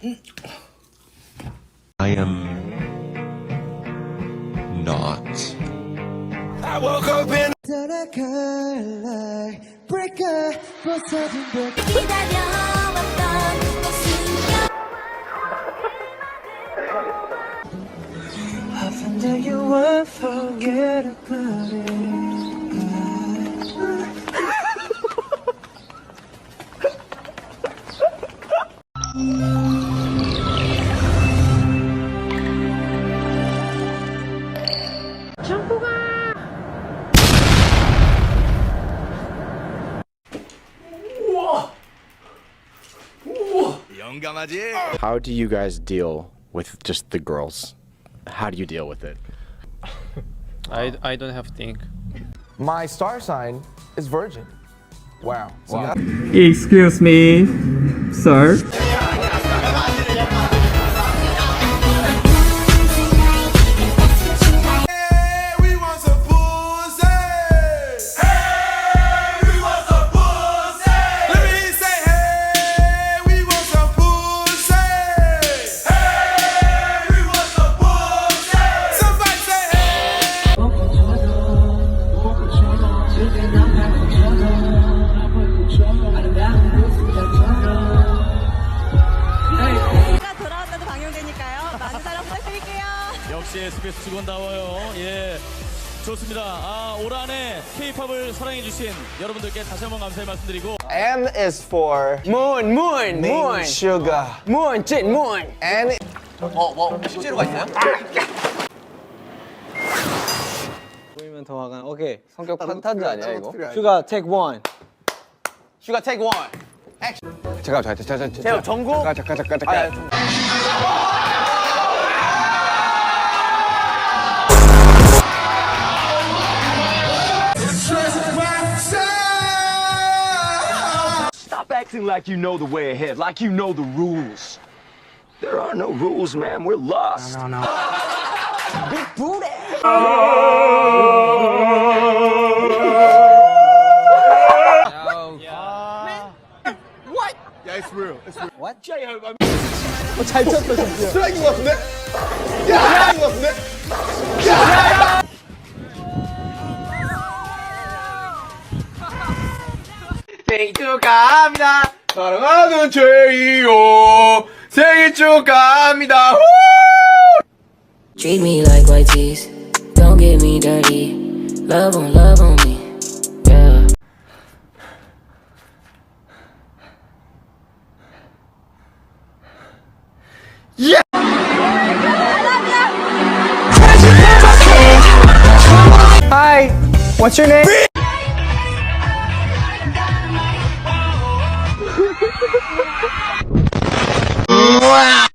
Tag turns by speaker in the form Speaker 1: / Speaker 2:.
Speaker 1: I am not. I woke up in
Speaker 2: you won't forget about it.
Speaker 3: How do you guys deal with just the girls? How do you deal with it?
Speaker 4: I don't have to think.
Speaker 5: My star sign is Virgin. Wow. Wow.
Speaker 6: Excuse me, sir.
Speaker 7: 역시 SBS 직원다워요. 예, 좋습니다. 올 한해 K-팝을 사랑해주신 여러분들께 다시 한번 감사의 말씀드리고.
Speaker 5: M is for moon, sugar.
Speaker 2: moon, 찐 moon.
Speaker 5: N
Speaker 8: 뭐 실제로가 있나요?
Speaker 2: 보이면 더 화가. 오케이. 성격 판타지 아니야 이거? 슈가 take one.
Speaker 8: 슈가 take one.
Speaker 5: 잠깐.
Speaker 8: 전국.
Speaker 5: 잠깐.
Speaker 9: Stop acting like you know the way ahead, like you know the rules. There are no rules, man. We're lost.
Speaker 2: No.
Speaker 8: Big booty.
Speaker 5: What? Yeah, it's real.
Speaker 2: What?
Speaker 5: J-Hope, I'm...
Speaker 2: 잘 쳤어 진짜.
Speaker 5: 쓰레기인 것 같은데? 야! 쓰레기인 것 같은데? 야!
Speaker 2: 생일 축하합니다.
Speaker 5: 사랑하는 제이요 생일 축하합니다.
Speaker 10: Treat me like WHEEZE, don't get me dirty. Love on me, yeah.
Speaker 5: Yeah!
Speaker 2: Hi, what's your name?
Speaker 5: Wow!